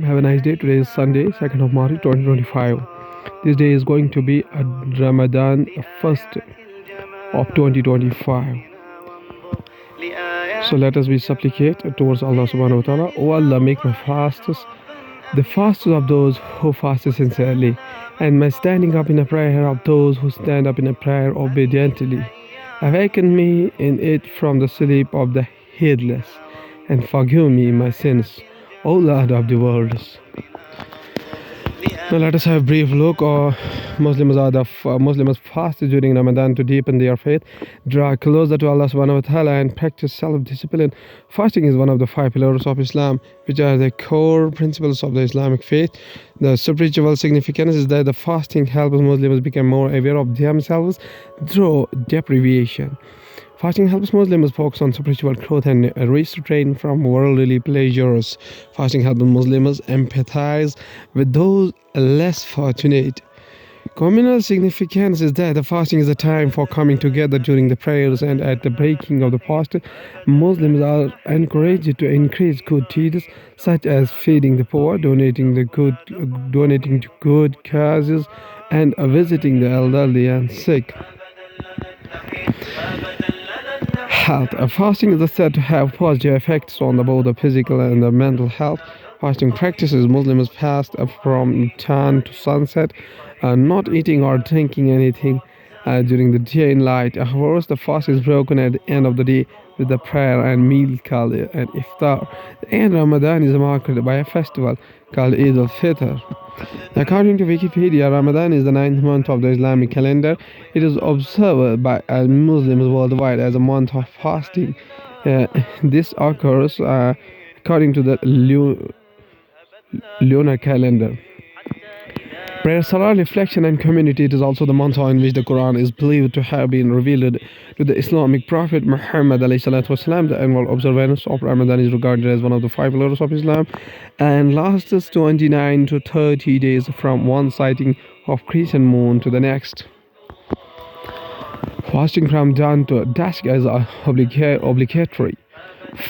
Have a nice day. Today is Sunday, 2nd of March 2025. This day is going to be a Ramadan 1st of 2025. So let us be supplicate towards Allah subhanahu wa ta'ala. O Allah, make my fasts the fastest of those who fast sincerely, and my standing up in a prayer of those who stand up in a prayer obediently. Awaken me in it from the sleep of the heedless, and forgive me my sins, O Lord of the worlds. Now let us have a brief look. Muslims fast during Ramadan to deepen their faith, draw closer to Allah subhanahu wa ta'ala, and practice self-discipline. Fasting is one of the five pillars of Islam, which are the core principles of the Islamic faith. The spiritual significance is that the fasting helps Muslims become more aware of themselves through deprivation. Fasting helps Muslims focus on spiritual growth and restrain from worldly pleasures. Fasting helps Muslims empathize with those less fortunate. Communal significance is that the fasting is a time for coming together during the prayers, and at the breaking of the fast, Muslims are encouraged to increase good deeds such as feeding the poor, donating to good causes, and visiting the elderly and sick. Health. Fasting is said to have positive effects on both the physical and the mental health. Fasting practices Muslims fast from dawn to sunset, not eating or drinking anything during the day and night. However, the fast is broken at the end of the day with the prayer and meal called an iftar. The end of Ramadan is marked by a festival called Eid al-Fitr. According to Wikipedia, Ramadan is the ninth month of the Islamic calendar. It is observed by Muslims worldwide as a month of fasting. This occurs according to the lunar calendar. Prayer, salah, reflection, and community. It is also the month in which the Quran is believed to have been revealed to the Islamic prophet Muhammad ﷺ. The annual observance of Ramadan is regarded as one of the five pillars of Islam and lasts 29 to 30 days from one sighting of crescent moon to the next. Fasting from dawn to dusk is obligatory.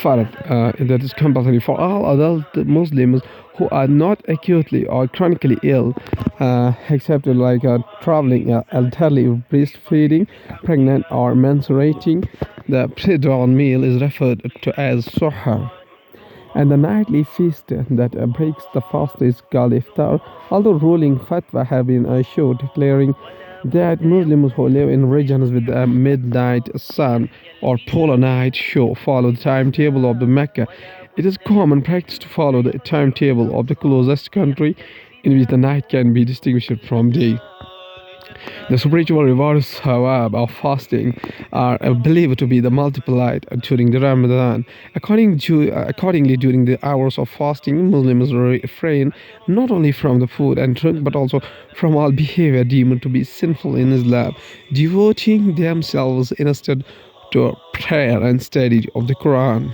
That is compulsory for all adult Muslims who are not acutely or chronically ill, except traveling, elderly, breastfeeding, pregnant, or menstruating. The pre-dawn meal is referred to as suhar, and the nightly feast that breaks the fast is called iftar. Although ruling fatwa have been issued declaring that Muslims who live in regions with a midnight sun or polar night should follow the timetable of the Mecca. It is common practice to follow the timetable of the closest country in which the night can be distinguished from day. The spiritual rewards, however, of fasting are believed to be multiplied during the Ramadan. Accordingly, during the hours of fasting, Muslims refrain not only from the food and drink but also from all behavior deemed to be sinful in Islam, devoting themselves instead to prayer and study of the Quran.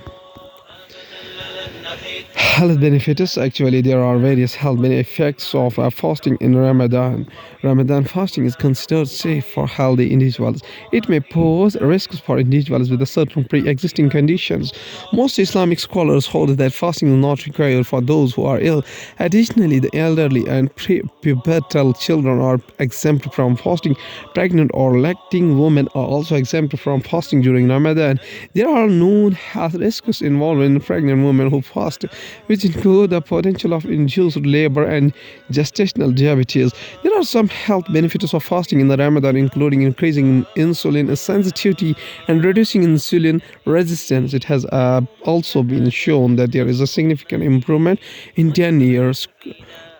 Health benefits. Actually, there are various health effects of fasting in Ramadan. Ramadan fasting is considered safe for healthy individuals. It may pose risks for individuals with certain pre-existing conditions. Most Islamic scholars hold that fasting is not required for those who are ill. Additionally, the elderly and pubertal children are exempt from fasting. Pregnant or lactating women are also exempt from fasting during Ramadan. There are known health risks involved in pregnant women who fast, which include the potential of induced labor and gestational diabetes. There are some health benefits of fasting in the Ramadan, including increasing insulin sensitivity and reducing insulin resistance. It has also been shown that there is a significant improvement in 10 years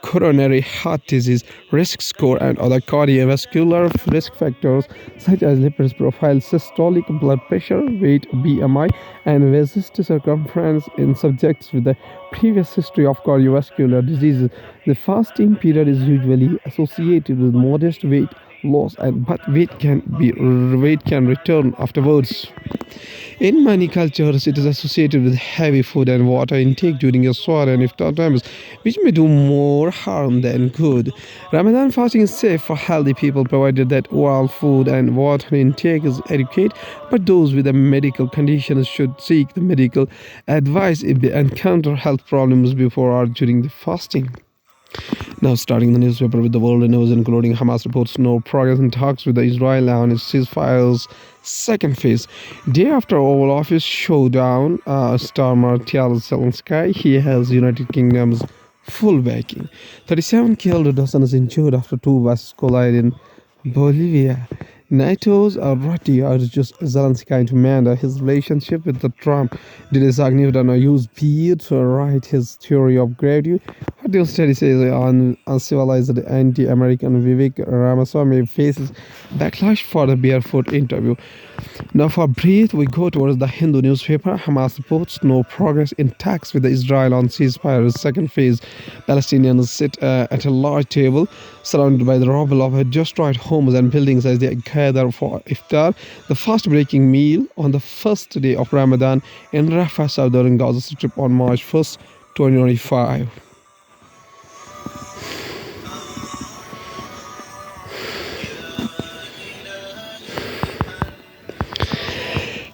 coronary heart disease risk score and other cardiovascular risk factors such as lipid profile, systolic blood pressure, weight, BMI, and waist circumference in subjects with a previous history of cardiovascular diseases. The fasting period is usually associated with modest weight loss, but weight can return afterwards. In many cultures, it is associated with heavy food and water intake during your Suhoor and iftar times, which may do more harm than good. Ramadan fasting is safe for healthy people provided that oral food and water intake is adequate, but those with a medical conditions should seek the medical advice if they encounter health problems before or during the fasting. Now, starting the newspaper with the world news, including Hamas reports no progress in talks with Israel on its ceasefire's second phase. Day after Oval Office showdown, Star tells Zelensky he has United Kingdom's full backing. 37 killed, dozens injured after two buses collide in Bolivia. NATO's Ruddy urges Zelensky to mend his relationship with the Trump. Did Agnew use beer to write his theory of gravity? What the study says on uncivilized anti-American Vivek Ramaswamy faces backlash for the barefoot interview. Now for brief, we go towards the Hindu newspaper. Hamas reports no progress in talks with Israel on ceasefire's second phase. Palestinians sit at a large table surrounded by the rubble of destroyed homes and buildings as they gather for iftar, the fast-breaking meal on the first day of Ramadan in Rafah, southern Gaza Strip on March 1st, 2025.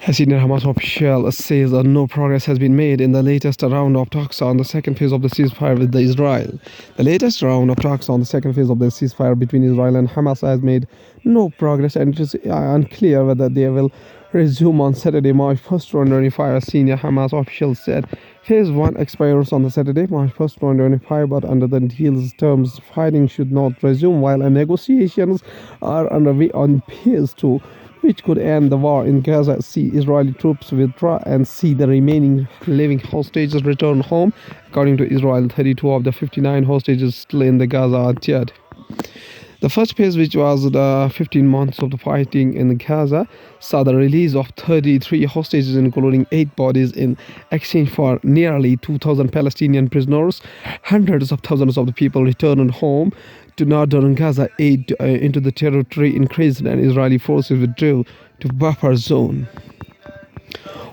A senior Hamas official says no progress has been made in the latest round of talks on the second phase of the ceasefire with Israel. The latest round of talks on the second phase of the ceasefire between Israel and Hamas has made no progress, and it is unclear whether they will resume on Saturday, March 1st, 2025. A senior Hamas official said phase 1 expires on the Saturday, March 1st, 2025, but under the deal's terms, fighting should not resume while negotiations are underway on phase 2, which could end the war in Gaza, see Israeli troops withdraw, and see the remaining living hostages return home. According to Israel, 32 of the 59 hostages still in the Gaza are dead. The first phase, which was the 15 months of the fighting in Gaza, saw the release of 33 hostages, including 8 bodies, in exchange for nearly 2,000 Palestinian prisoners. Hundreds of thousands of the people returned home to northern Gaza. Aid into the territory increased, and Israeli forces withdrew to buffer zone.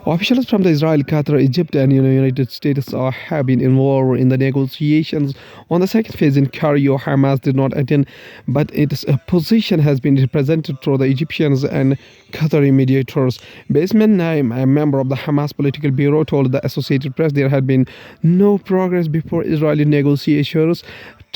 Officials from Israel, Qatar, Egypt, and the United States have been involved in the negotiations on the second phase in Cairo. Hamas did not attend, but its position has been represented through the Egyptians and Qatari mediators. Basman Naim, a member of the Hamas political bureau, told the Associated Press there had been no progress before Israeli negotiations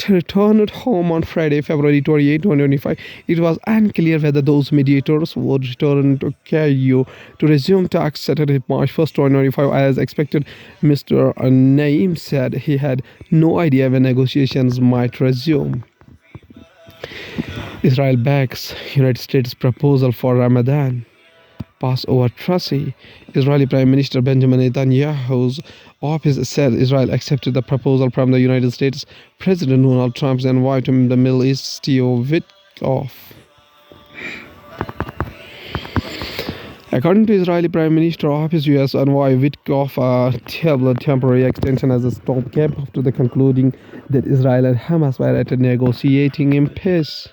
returned home on Friday, February 28, 2025. It was unclear whether those mediators would return to Cairo to resume talks Saturday, March 1st, 2025. As expected, Mr. Naim said he had no idea when negotiations might resume. Israel backs United States proposal for Ramadan. Passover truce. Israeli Prime Minister Benjamin Netanyahu's office said Israel accepted the proposal from the United States President Donald Trump's envoy to the Middle East, Steve Witkoff. According to Israeli Prime Minister Office, U.S. envoy Witkoff tabled a temporary extension as a stopgap after the concluding that Israel and Hamas were at a negotiating impasse.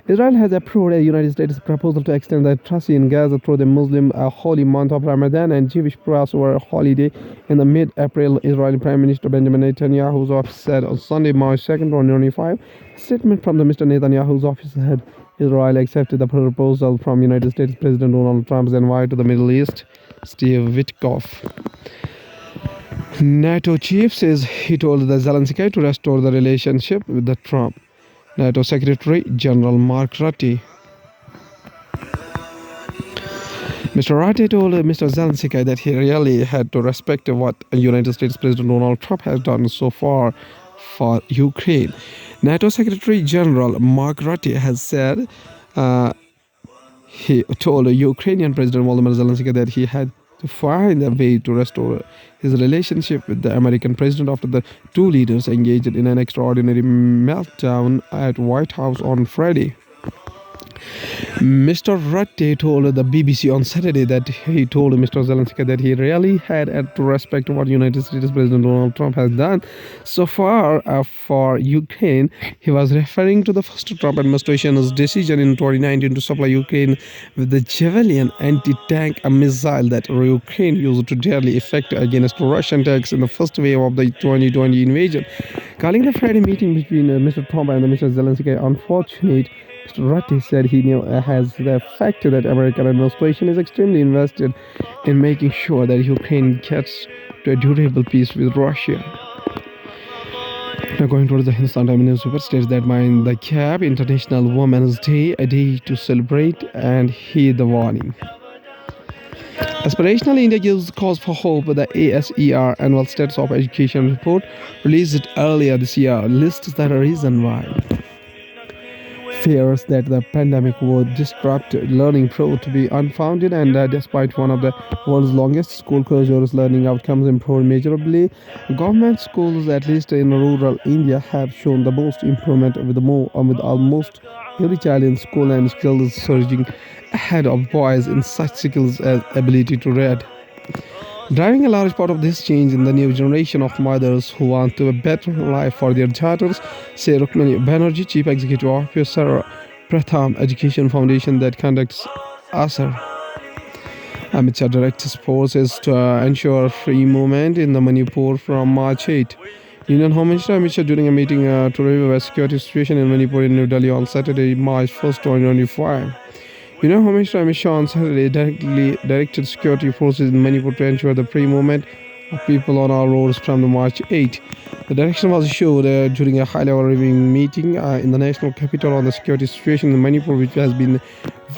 Israel has approved a United States proposal to extend the truce in Gaza through the Muslim holy month of Ramadan and Jewish Passover holiday in the mid-April. Israeli Prime Minister Benjamin Netanyahu's office said on Sunday, March 2nd, 2025. A statement from the Mr. Netanyahu's office said Israel accepted the proposal from United States President Donald Trump's envoy to the Middle East, Steve Witkoff. NATO chief says he told the Zelensky to restore the relationship with the Trump. NATO Secretary General Mark Rutte. Mr. Rutte told Mr. Zelensky that he really had to respect what United States President Donald Trump has done so far for Ukraine. NATO Secretary General Mark Rutte has said he told Ukrainian President Volodymyr Zelensky that he had to find a way to restore his relationship with the American president after the two leaders engaged in an extraordinary meltdown at White House on Friday. Mr. Rutte told the BBC on Saturday that he told Mr. Zelensky that he really had to respect what United States President Donald Trump has done so far for Ukraine. He was referring to the first Trump administration's decision in 2019 to supply Ukraine with the Javelin anti-tank missile that Ukraine used to deadly effect against Russian tanks in the first wave of the 2020 invasion. Calling the Friday meeting between Mr. Trump and Mr. Zelensky unfortunate, Mr. Ratti said he knew has the fact that American administration is extremely invested in making sure that Ukraine gets to a durable peace with Russia. Now going towards the Hindustan Times newspaper states that mind the gap International Women's Day, a day to celebrate and heed the warning. Aspirational India gives cause for hope. The ASER annual status of education report released earlier this year lists the reason why. Fears that the pandemic would disrupt learning proved to be unfounded, and despite one of the world's longest school closures, learning outcomes improved measurably. Government schools, at least in rural India, have shown the most improvement with almost every child in school and skills surging ahead of boys in such skills as ability to read. Driving a large part of this change in the new generation of mothers who want a better life for their daughters, say Rukmini Banerjee, Chief Executive Officer, Pratham Education Foundation that conducts ASAR. Amit Shah directs forces to ensure free movement in the Manipur from March 8. Union Home Minister Amit Shah during a meeting to review the security situation in Manipur in New Delhi on Saturday, March 1st, 2025. Home Minister Amit Shah on Saturday directed security forces in Manipur to ensure the free movement of people on our roads from the March 8. The direction was issued during a high-level reviewing meeting in the national capital on the security situation in Manipur, which has been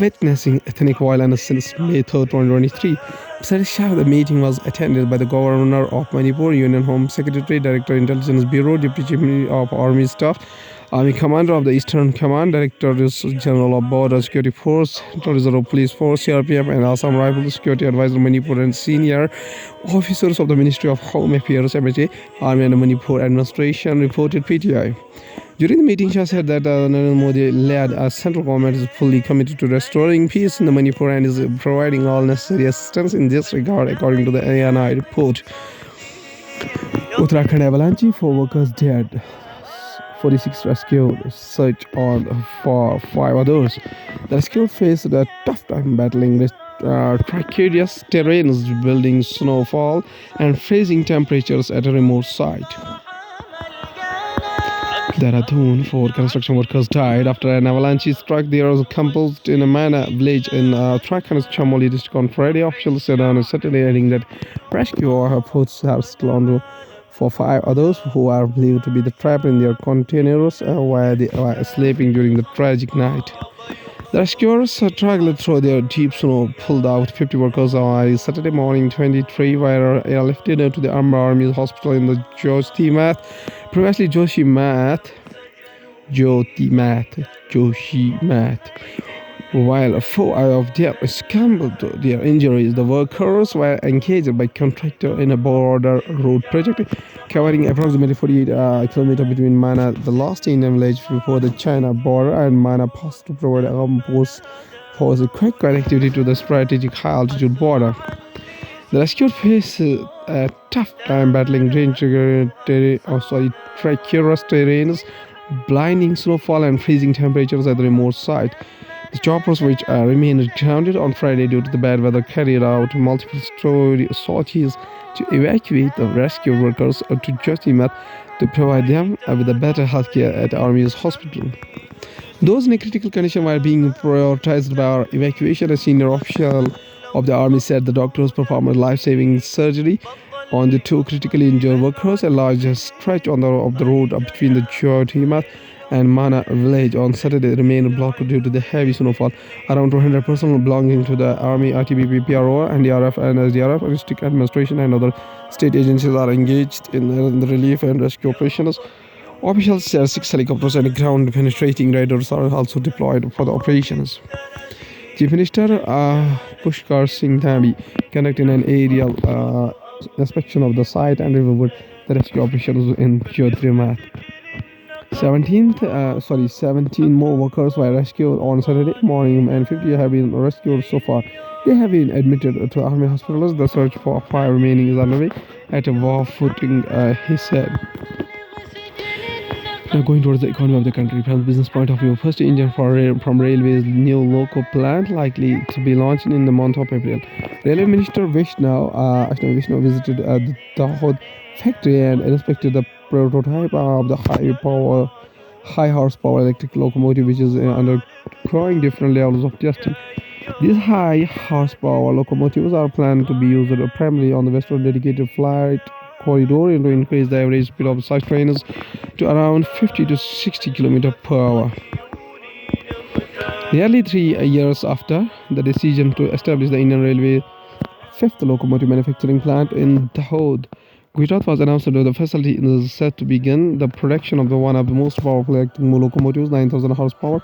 witnessing ethnic violence since May 3, 2023. Besides Shah, the meeting was attended by the Governor of Manipur, Union Home Secretary, Director Intelligence Bureau, Deputy Chief of Army Staff, Army Commander of the Eastern Command, Director General of Border Security Force, Reserve Police Force, CRPF, and Assam Rifles Security Advisor Manipur, and senior officers of the Ministry of Home Affairs, MHA, Army and Manipur Administration, reported PTI. During the meeting, Shah said that Narendra Modi-led central government is fully committed to restoring peace in the Manipur and is providing all necessary assistance in this regard, according to the ANI report. Uttarakhand avalanche, 4 workers dead. 46 rescued, search on for 5 others. The rescued faced a tough time battling with precarious terrains, building snowfall, and freezing temperatures at a remote site. Dehradun, 4 construction workers died after an avalanche struck their compost in a Mana village in Uttarakhand's Chamoli district on Friday. Officials said on Saturday, adding that rescue efforts are still on for 5 others who are believed to be trapped in their containers while they were sleeping during the tragic night. The rescuers struggled through their deep snow, pulled out 50 workers on Saturday morning. 23 were airlifted to the Army Hospital in the previously Joshimath. While 4 of them succumbed to their injuries, the workers were engaged by contractor in a border road project covering approximately 48 kilometers between Mana, the last Indian village before the China border, and Mana Pass to provide a quick connectivity to the strategic high-altitude border. The rescued faced a tough time battling treacherous terrains, blinding snowfall, and freezing temperatures at the remote site. The choppers, which remained grounded on Friday due to the bad weather, carried out multiple sorties to evacuate the rescue workers to Joshimath to provide them with a better healthcare at Army's hospital. Those in a critical condition were being prioritized by our evacuation. A senior official of the Army said the doctors performed life-saving surgery on the 2 critically injured workers. A large stretch of the road between the Joshimath and Mana village on Saturday remained blocked due to the heavy snowfall. Around 200 personnel belonging to the Army, ITBP, PRO, NDRF, and SDRF, district administration, and other state agencies are engaged in the relief and rescue operations. Officials said 6 helicopters and ground-penetrating radars are also deployed for the operations. Chief Minister Pushkar Singh Dhami conducted an aerial inspection of the site and reviewed the rescue operations in Joshimath. 17 more workers were rescued on Saturday morning and 50 have been rescued so far. They have been admitted to army hospitals. The search for 5 remaining is underway at a war footing, he said. Now going towards the economy of the country, from the business point of view, first Indian from Railways new loco plant likely to be launched in the month of April. Railway Minister Vishnu visited the Dahod factory and inspected the prototype of the high horsepower electric locomotive, which is undergoing different levels of testing. These high horsepower locomotives are planned to be used primarily on the western dedicated flight corridor and to increase the average speed of such trains to around 50 to 60 km per hour. Nearly 3 years after the decision to establish the Indian Railway fifth locomotive manufacturing plant in Dahod, Gujarat was announced that the facility is set to begin the production of one of the most powerful electric locomotives, 9,000 horsepower,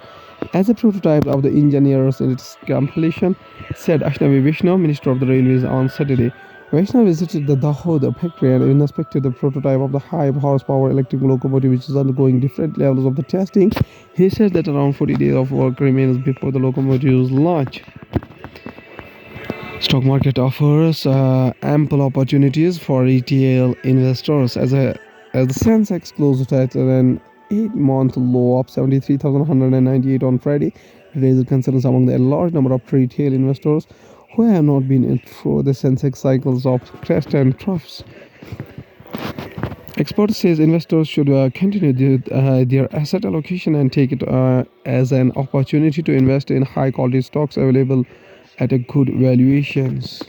as a prototype of the engineers in its completion, said Ashnavi Vishnu, Minister of the Railways, on Saturday. Vishnu visited the Dahod factory and inspected the prototype of the high horsepower electric locomotive, which is undergoing different levels of the testing. He said that around 40 days of work remains before the locomotive's launch. Stock market offers ample opportunities for retail investors as the Sensex closed at an 8-month low of 73,198 on Friday. It raises concerns among the large number of retail investors who have not been through the Sensex cycles of crest and troughs. Experts says investors should continue their asset allocation and take it as an opportunity to invest in high quality stocks available at a good valuations.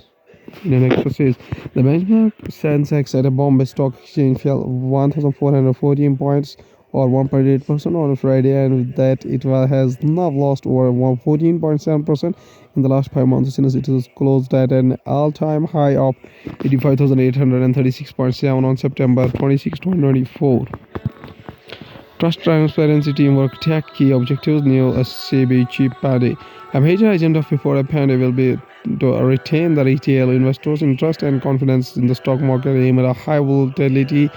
In an extra says the benchmark Sensex at a Bombay Stock Exchange fell 1,414 points or 1.8% on Friday, and with that has now lost over 14.7% in the last 5 months since it was closed at an all-time high of 85,836.7 on September 26, 2024. Trust transparency teamwork tech key objectives new SCB Chief Pade. A major agenda of before a Pande will be to retain the retail investors' interest and confidence in the stock market amid a high volatility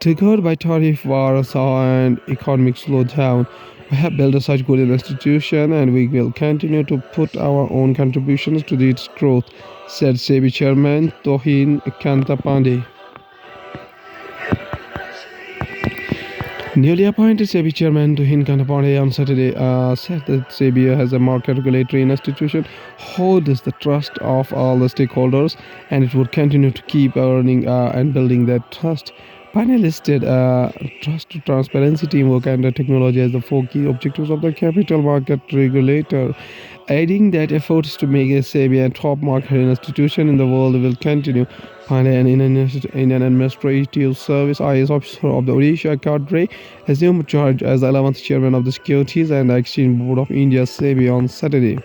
triggered by tariff wars and economic slowdown. We have built such good institution and we will continue to put our own contributions to its growth, said SEBI Chairman Tohin Kantapande. Newly appointed SEBI Chairman Tuhin Kantapande on Saturday said that SEBI as a market regulatory institution holds the trust of all the stakeholders and it would continue to keep earning and building that trust. Pande listed trust, transparency, teamwork, and technology as the 4 key objectives of the capital market regulator, adding that efforts to make SEBI a top market institution in the world will continue. Pande, an Indian Administrative Service IS officer of the Odisha cadre, assumed charge as the 11th chairman of the Securities and Exchange Board of India (SEBI) on Saturday.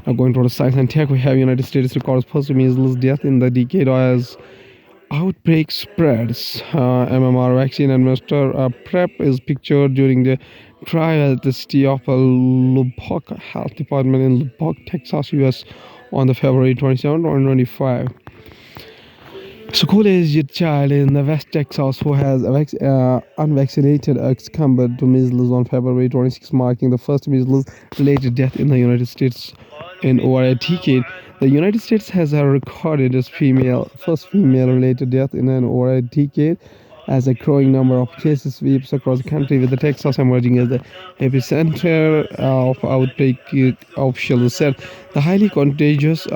Now going to the science and tech, we have United States records first measles death in the decade as outbreak spreads. MMR vaccine administer PrEP is pictured during the trial at the city of Lubbock Health Department in Lubbock, Texas, US on the February 27, 2025. School-aged child in the West Texas who has unvaccinated succumbed to measles on February 26, marking the first measles-related death in the United States in over a decade. The United States has recorded its first female-related death in over a decade as a growing number of cases sweeps across the country, with the Texas emerging as the epicenter of outbreak. Officials said the highly contagious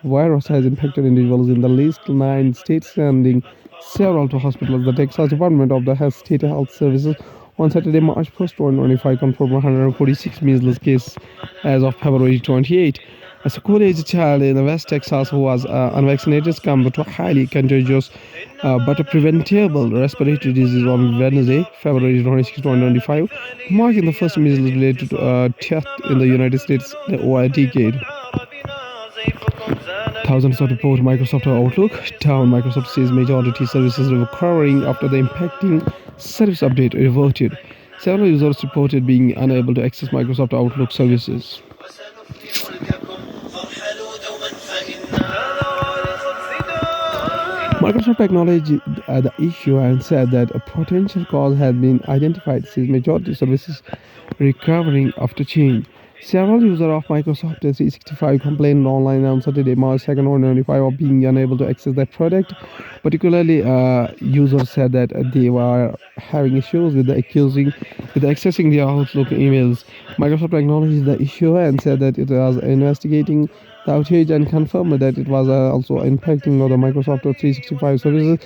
virus has infected individuals in the least 9 states, sending several to hospitals. The Texas Department of the State Health Services on Saturday, March 1st, 2025, confirmed 146 measles cases as of February 28. A school-aged child in West Texas who was unvaccinated succumbed to highly contagious but preventable respiratory disease on Wednesday, February 26, 2025, marking the first measles-related death in the United States in over a decade. Thousands of report Microsoft Outlook down. Microsoft says majority services recovering after the impacting service update reverted. Several users reported being unable to access Microsoft Outlook services. Microsoft acknowledged the issue and said that a potential cause had been identified, since majority services recovering after change. Several users of Microsoft 365 complained online on Saturday, March 2nd, 2025, of being unable to access their product. Particularly, users said that they were having issues with accessing their Outlook emails. Microsoft acknowledged the issue and said that it was investigating the outage and confirmed that it was also impacting other Microsoft 365 services.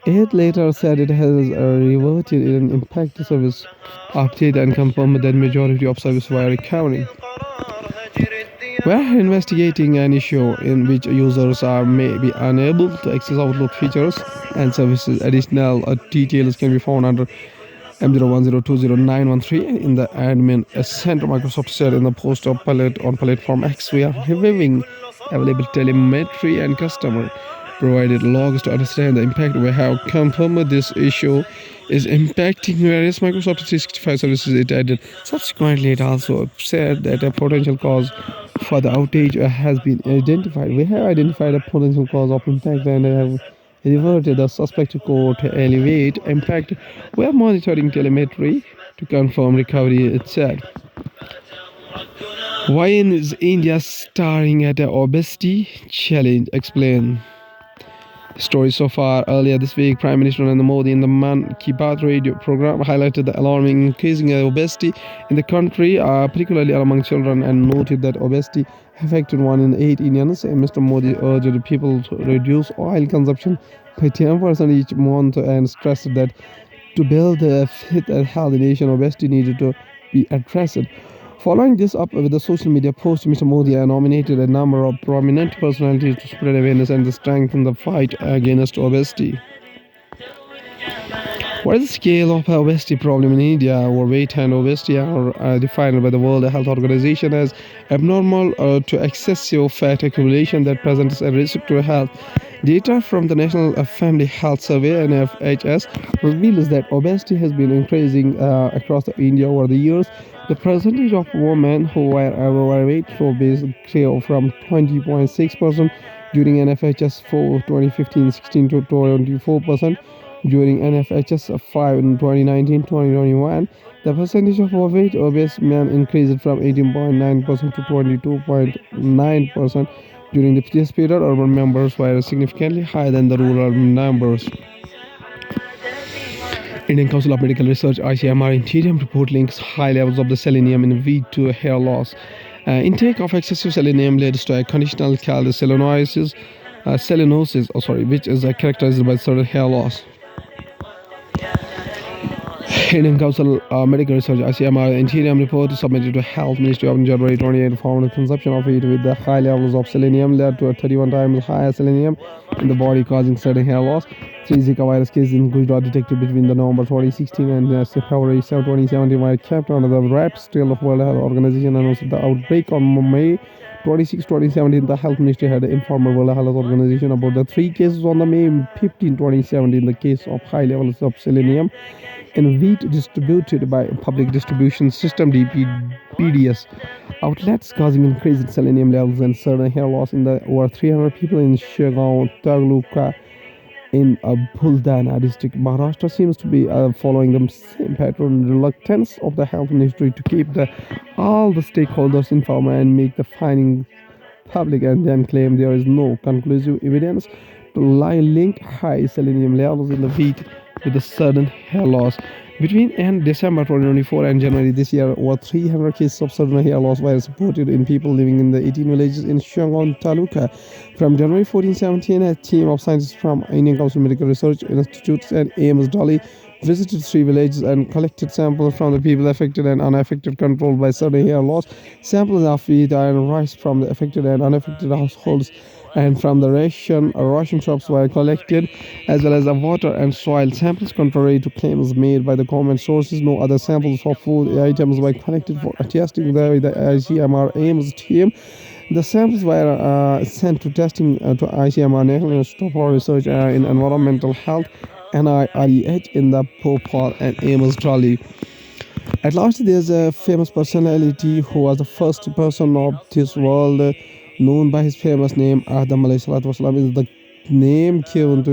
It later said it has reverted an impact service update and confirmed that majority of services were recovering. We are investigating an issue in which users are may be unable to access Outlook features and services. Additional details can be found under M01020913 in the admin center. Microsoft said in the post of pilot on platform X, we are reviewing available telemetry and customer provided logs to understand the impact. We have confirmed this issue is impacting various Microsoft 365 services. It added. Subsequently, it also said that a potential cause for the outage has been identified. We have identified a potential cause of impact and have reverted the suspected code to alleviate impact. We are monitoring telemetry to confirm recovery, it said. Why is India starting at an obesity challenge? Explain. Story so far. Earlier this week, Prime Minister Narendra Modi in the Man Ki Baat radio program highlighted the alarming increasing obesity in the country, particularly among children, and noted that obesity affected 1 in 8 Indians. And Mr. Modi urged people to reduce oil consumption by 10% each month and stressed that to build a fit and healthy nation, obesity needed to be addressed. Following this up with a social media post, Mr. Modi nominated a number of prominent personalities to spread awareness and strengthen the fight against obesity. What is the scale of obesity problem in India? Overweight and obesity are defined by the World Health Organization as abnormal to excessive fat accumulation that presents a risk to health. Data from the National Family Health Survey (NFHS) reveals that obesity has been increasing across India over the years. The percentage of women who were overweight grew from 20.6% during NFHS 4 2015-16 to 24% during NFHS 5 in 2019-2021. The percentage of overweight obese men increased from 18.9% to 22.9% during the previous period. Urban members were significantly higher than the rural numbers. Indian Council of Medical Research (ICMR) Ethereum report links high levels of the selenium in wheat to hair loss. Intake of excessive selenium leads to a condition called selenosis, which is characterized by certain hair loss. Indian Council of Medical Research (ICMR) Ethereum report submitted to Health Ministry on January 28 found the consumption of wheat with the high levels of selenium led to a 31 times higher selenium in the body, causing certain hair loss. 3 Zika virus cases in Gujarat detected between the November 2016 and February 2017 were kept under the wraps. Still, the World Health Organization announced the outbreak on May 26, 2017. The Health Ministry had informed the World Health Organization about the 3 cases on the May 15, 2017. The case of high levels of selenium in wheat distributed by Public Distribution System (PDS) outlets, causing increased selenium levels and certain hair loss in the over 300 people in Shagaon Taluka in Buldana district. Maharashtra seems to be following the same pattern. Reluctance of the health ministry to keep all the stakeholders informed and make the findings public, and then claim there is no conclusive evidence to link high selenium levels in the wheat with a sudden hair loss. Between end December 2024 and January this year, over 300 cases of sudden hair loss were reported in people living in the 18 villages in Shangon Taluka. From January 14-17, a team of scientists from Indian Council of Medical Research Institutes and AIMS Delhi visited 3 villages and collected samples from the people affected and unaffected, controlled by sudden hair loss. Samples of wheat and rice from the affected and unaffected households and from the ration shops were collected, as well as the water and soil samples. Contrary to claims made by the government sources, no other samples of food items were collected for testing by the ICMR AIMS team. The samples were sent to testing to ICMR National Institute for Research in Environmental Health (NIREH) in the Bhopal and AIMS Delhi. At last, there's a famous personality who was the first person of this world known by his famous name. Adam alayhi salatu wasalam is the name given to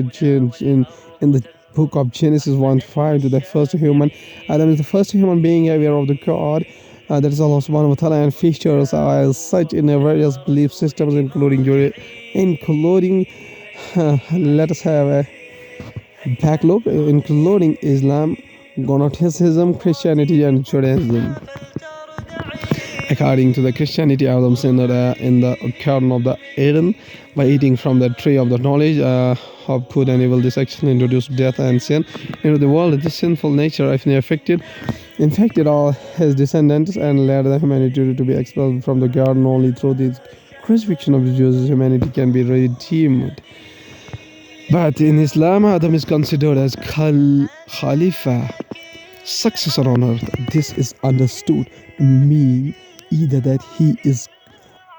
in the book of Genesis 1:5 to the first human. Adam is the first human being aware of the God. That is Allah subhanahu wa ta'ala, and features are as such in various belief systems, including let us have a backlog, including Islam, Gnosticism, Christianity, and Judaism. According to the Christianity, Adam sinned in the Garden of the Eden by eating from the tree of the knowledge of good and evil. This action introduced death and sin into the world. This sinful nature infected all his descendants and led the humanity to be expelled from the garden. Only through the crucifixion of the Jews humanity can be redeemed. But in Islam, Adam is considered as Khalifa, successor on earth. This is understood to mean either that he is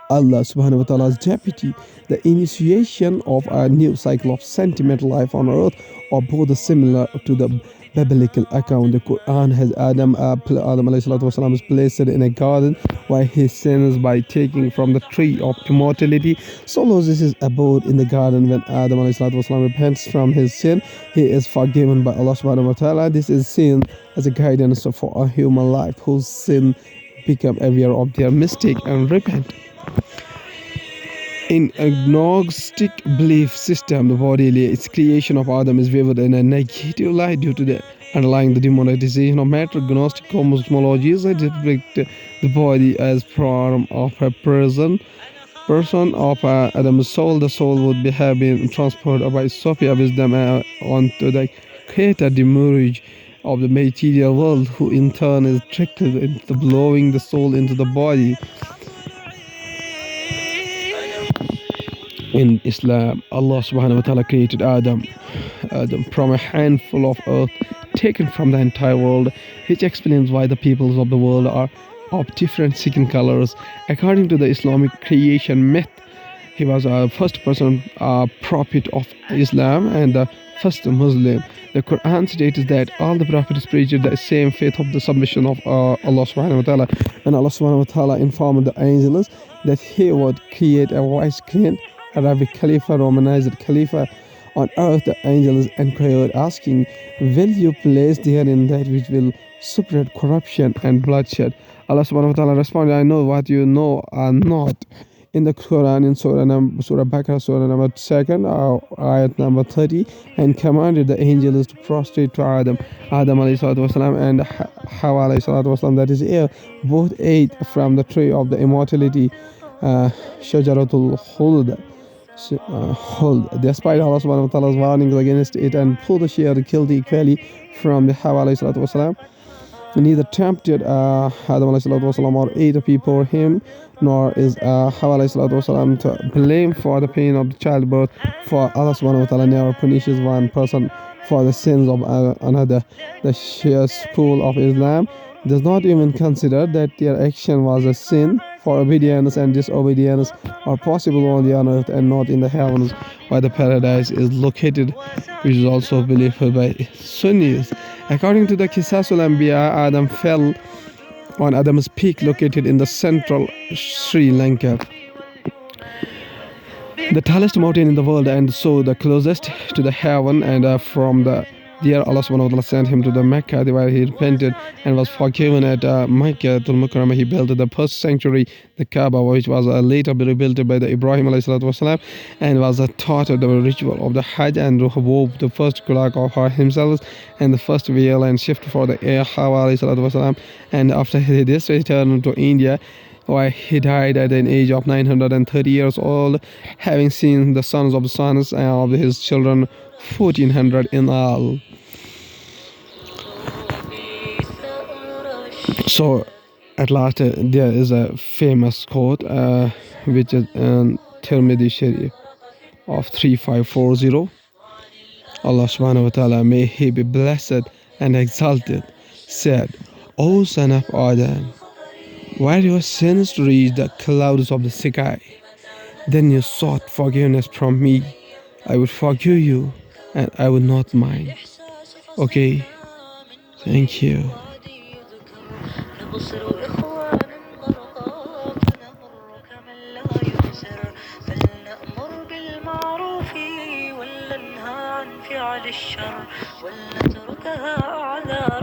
Allah subhanahu wa ta'ala's deputy, the initiation of a new cycle of sentimental life on earth, or both similar to the biblical account. The Quran has Adam alayhi salatu wasalam is placed in a garden where he sins by taking from the tree of immortality. So Moses is abode in the garden. When Adam alayhi salatu wasalam repents from his sin, he is forgiven by Allah subhanahu wa ta'ala. This is seen as a guidance for a human life whose sin become aware of their mistake and repent. In a Gnostic belief system, the bodily its creation of Adam is viewed in a negative light due to the underlying the demonetization of matter. Gnostic cosmologies depict the body as form of a person of Adam's soul. The soul would have been transported by Sophia wisdom onto the creator demiurge of the material world, who in turn is tricked into blowing the soul into the body. In Islam, Allah subhanahu wa ta'ala created Adam from a handful of earth taken from the entire world, which explains why the peoples of the world are of different skin colors. According to the Islamic creation myth, he was a first person prophet of Islam and the first Muslim. The Quran states that all the prophets preached the same faith of the submission of Allah subhanahu wa ta'ala. And Allah subhanahu wa ta'ala informed the angels that he would create a wise king, Arabic Khalifa, Romanized Khalifa on earth. The angels inquired, asking, will you place therein that which will spread corruption and bloodshed? Allah subhanahu wa ta'ala responded, I know what you know are not. In the Quran, in Surah Baqarah, Surah number 2, ayat number 30, and commanded the angels to prostrate to Adam alayhi salatu wasalam, and Hawa alayhi salatu wasalam, that is Eve, both ate from the tree of the immortality, Shajaratul Khuld. Despite Allah subhanahu wa ta'ala's warnings against it, and both shared guilty equally from the Hawa alayhi salatu wasalam. Neither tempted Adam alayhi salatu wasalam or ate before him, nor is Hawa alayhi salatu wasalam to blame for the pain of the childbirth, for Allah subhanahu wa ta'ala never punishes one person for the sins of another. The Shia school of Islam does not even consider that their action was a sin, for obedience and disobedience are possible only on earth and not in the heavens, where the paradise is located, which is also believed by Sunnis. According to the Qisasul Anbiya, Adam fell on Adam's peak located in the central Sri Lanka, the tallest mountain in the world, and so the closest to the heaven. And from there Allah subhanahu wa ta'ala sent him to the Mecca, where he repented and was forgiven. At Mecca Mukarramah, he built the first sanctuary, the Kaaba, which was later rebuilt by the Ibrahim alayhi salatu wasalam, and was taught the ritual of the Hajj, and wove the first kulak of her himself and the first veil and shift for the air, Hawa alayhi salatu wasalam. And after this returned to India, why he died at an age of 930 years old, having seen the sons of his children, 1400 in all. So at last there is a famous quote which is in Tirmidhi Sharif of 3540. Allah subhanahu wa ta'ala, may he be blessed and exalted, said, O son of Adam, why your sins reached the clouds of the sky, then you sought forgiveness from me. I would forgive you and I would not mind. Okay, thank you. عن فعل الشر ولا تركها على